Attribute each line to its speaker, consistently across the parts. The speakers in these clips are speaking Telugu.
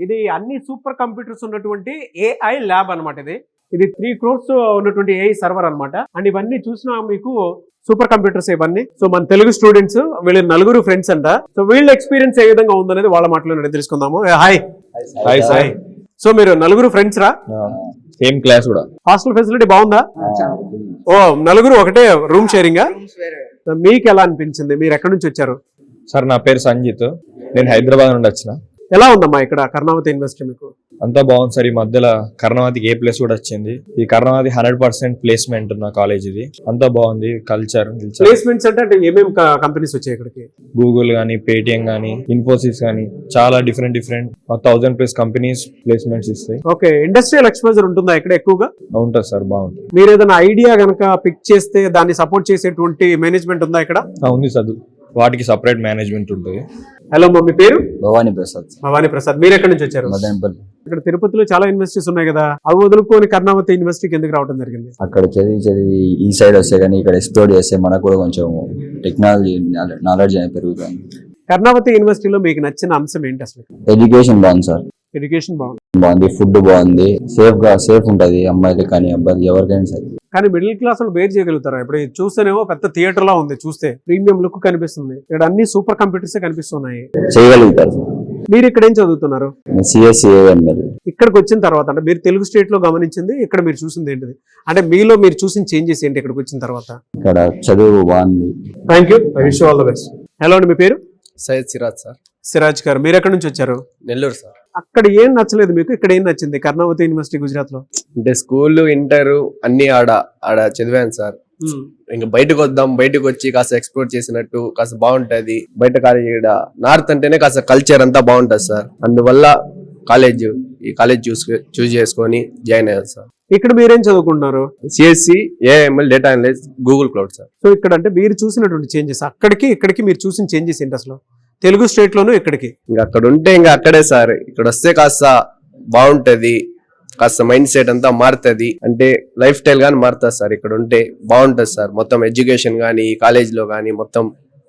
Speaker 1: ఇది అన్ని సూపర్ కంప్యూటర్స్ ఉన్నటువంటి ఏఐ ల్యాబ్ అన్నమాట. ఇది 3 crores ఉన్నటువంటి ఏఐ సర్వర్ అన్నమాట. అండ్ ఇవన్నీ చూసినా మీకు సూపర్ కంప్యూటర్స్ ఇవన్నీ. సో మన తెలుగు స్టూడెంట్స్ వీళ్ళ నలుగురు ఫ్రెండ్స్ అంట. సో వీళ్ళ ఎక్స్పీరియన్స్ ఏ విధంగా ఉందనేది వాళ్ళ మాటలో తెలుసుకుందాము. హాయ్.
Speaker 2: హాయ్.
Speaker 1: సో మీరు నలుగురు ఫ్రెండ్స్ రా?
Speaker 2: సేమ్ క్లాస్ కూడా.
Speaker 1: హాస్టల్ ఫెసిలిటీ బాగుందా? ఓ నలుగురు ఒకటే రూమ్ షేరింగా? మీకు ఎలా అనిపించింది? మీరు ఎక్కడి నుంచి వచ్చారు?
Speaker 2: సార్ నా పేరు సంజిత్, నేను హైదరాబాద్ నుండి వచ్చిన.
Speaker 1: ఎలా ఉందమ్మా ఇక్కడ కర్ణావతి యూనివర్సిటీ మీకు?
Speaker 2: అంతా బాగుంది సార్. ఈ మధ్యలో కర్ణావతికి A+ కూడా వచ్చింది. ఈ కర్ణావతి 100% ప్లేస్మెంట్ ఉన్న కాలేజ్ ఇది. అంతా బాగుంది. కల్చర్
Speaker 1: ప్లేస్మెంట్స్ అంటే ఏమేమి కంపెనీస్ వచ్చాయి ఇక్కడికి?
Speaker 2: గూగుల్ గానీ, పేటిఎం గానీ, ఇన్ఫోసిస్ గానీ చాలా డిఫరెంట్ 1000+ కంపెనీస్ ప్లేస్మెంట్స్ ఇస్తాయి.
Speaker 1: ఓకే, ఇండస్ట్రియల్ ఎక్స్పోజర్ ఉంటుందా ఇక్కడ ఎక్కువగా?
Speaker 2: ఉంటుంది సార్, బాగుంటుంది.
Speaker 1: మీరు ఏదైనా ఐడియా కనుక పిక్ చేస్తే దాన్ని సపోర్ట్ చేసేటువంటి మేనేజ్మెంట్ ఉందా ఇక్కడ?
Speaker 2: ఉంది చదువు, వాటికి సపరేట్ మేనేజ్మెంట్ ఉంటుంది.
Speaker 1: హలో మా, మీ పేరు?
Speaker 3: భవానీ ప్రసాద్.
Speaker 1: భవానీ ప్రసాద్. మీరు ఎక్కడి నుంచి వచ్చారు?
Speaker 3: మదనపల్లి.
Speaker 1: ఇక్కడ తిరుపతిలో చాలా యూనివర్సిటీస్ ఉన్నాయి కదా, అవి వదులుకొని కర్ణావతి యూనివర్సిటీకి ఎందుకు రావడం జరిగింది?
Speaker 3: అక్కడ చదివి ఈ సైడ్ వస్తే కానీ ఇక్కడ ఎక్స్ప్లోర్ చేస్తే మనకు కూడా కొంచెం టెక్నాలజీ నాలెడ్జ్ అనేది పెరుగుతుంది.
Speaker 1: కర్ణావతి యూనివర్సిటీలో మీకు నచ్చిన అంశం ఏంటి అసలు?
Speaker 3: ఎడ్యుకేషన్ బాగుంది సార్.
Speaker 1: ఎడ్యుకేషన్ బాగుంది.
Speaker 3: ఫుడ్ బాగుంది, సేఫ్ ఉంటది అమ్మాయిలు కానీ అబ్బాయిలు ఎవరికైనా సరే.
Speaker 1: కానీ మిడిల్ క్లాస్ వాళ్ళు బేర్ చేయగలుగుతారా? ఇప్పుడు చూస్తేనేమో పెద్ద థియేటర్ లా ఉంది, చూస్తే ప్రీమియం లుక్ కనిపిస్తుంది. ఇక్కడ అన్ని సూపర్ కంప్యూటర్స్ కనిపిస్తున్నాయి.
Speaker 3: చేయగలుగుతారు.
Speaker 1: మీరు ఇక్కడ ఏం చదువుతున్నారు?
Speaker 3: CSCAML.
Speaker 1: ఇక్కడికి వచ్చిన తర్వాత అంటే మీరు తెలుగు స్టేట్ లో గమనించింది, ఇక్కడ మీరు చూసింది ఏంటిది? అంటే మీలో మీరు చూసిన చేంజెస్ ఏంటి ఇక్కడికి వచ్చిన తర్వాత?
Speaker 3: ఇక్కడ చదువు బాగుంది.
Speaker 1: Thank you, I wish you all the best. Hello అండి, మీ పేరు?
Speaker 4: సయ్యద్ సిరాజ్ సార్.
Speaker 1: సిరాజ్ గారు, మీరు ఎక్కడి నుంచి వచ్చారు?
Speaker 4: నెల్లూరు సార్.
Speaker 1: అక్కడ ఏం నచ్చలేదు మీకు, ఇక్కడ ఏం నచ్చింది కర్ణావతి యూనివర్సిటీ గుజరాత్ లో?
Speaker 4: అంటే స్కూల్, ఇంటర్ అన్ని ఆడ చదివాను సార్. ఇంకా బయటకు వద్దాం, బయటకు వచ్చి కాస్త ఎక్స్ప్లోర్ చేసినట్టు కాస్త బాగుంటది. బయట కాలేజ్ నార్త్ అంటేనే కాస్త కల్చర్ అంతా బాగుంటది సార్. అందువల్ల ఈ కాలేజ్ చూస్ చేసుకొని జాయిన్ అయ్యాను సార్.
Speaker 1: ఇక్కడ మీరేం చదువుకుంటున్నారు?
Speaker 4: CSC AML data analyst Google cloud sir.
Speaker 1: So ఇక్కడ అంటే మీరు చూసినటువంటి చేంజెస్ అక్కడికి ఇక్కడికి మీరు చూసిన చేంజెస్ ఏంటి అసలు తెలుగు స్టేట్ లోను ఇక్కడికి?
Speaker 4: ఇంకా అక్కడ ఉంటే ఇంకా అక్కడే సార్. ఇక్కడ వస్తే కాస్త బాగుంటది, కాస్త మైండ్ సెట్ అంతా మారుతుంది. అంటే లైఫ్ స్టైల్ గానీ మారుతుంది సార్. ఇక్కడ ఉంటే బాగుంటది సార్. మొత్తం ఎడ్యుకేషన్ గానీ, కాలేజ్ లో గానీ మొత్తం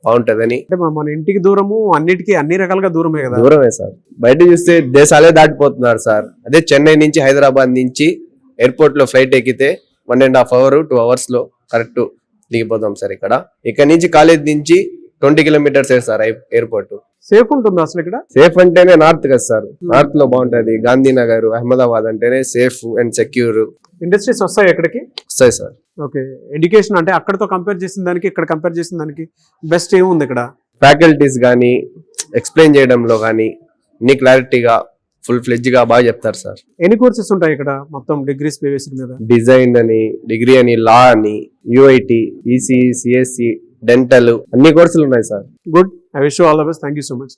Speaker 4: బాగుంటదని.
Speaker 1: అంటే మన ఇంటికి దూరము, అన్నిటికీ అన్ని రకాలుగా దూరమే కదా?
Speaker 4: దూరమే సార్. బయట చూస్తే దేశాలే దాటిపోతున్నారు సార్. అదే చెన్నై నుంచి హైదరాబాద్ నుంచి ఎయిర్పోర్ట్ లో ఫ్లైట్ ఎక్కితే 1.5 hour 2 hours లో కరెక్ట్ దిగిపోతాం సార్. ఇక్కడ నుంచి కాలేజ్ నుంచి 20 kilometers సార్ ఎయిర్పోర్ట్.
Speaker 1: సేఫ్ ఉంటుంది అసలు ఇక్కడ?
Speaker 4: సేఫ్ అంటేనే నార్త్ కదా సార్. నార్త్ లో బాగుంటది. గాంధీనగర్, అహ్మదాబాద్ అంటేనే సేఫ్ అండ్ సెక్యూర్.
Speaker 1: ఇండస్ట్రీస్ వస్తాయి ఎక్కడికి?
Speaker 4: వస్తాయి సార్.
Speaker 1: ఓకే, ఎడ్యుకేషన్ అంటే అక్కడతో కంపేర్ చేసిన దానికి ఇక్కడ కంపేర్ చేసిన దానికి బెస్ట్ ఏముంది ఇక్కడ?
Speaker 4: ఫ్యాకల్టీస్ కానీ ఎక్స్ప్లెయిన్ చేయడంలో కానీ అన్ని క్లారిటీగా ఫుల్ ఫ్లెడ్జ్ గా బాగా చెప్తారు సార్.
Speaker 1: ఎన్ని కోర్సెస్ ఉంటాయి ఇక్కడ మొత్తం డిగ్రీస్ బేస్డ్ మీద?
Speaker 4: డిజైన్ అని, డిగ్రీ అని, లా అని, UIT, ECE, CSC, డెంటల్ అన్ని కోర్సులు ఉన్నాయి sir.
Speaker 1: Good, I wish you all the best. Thank you so much.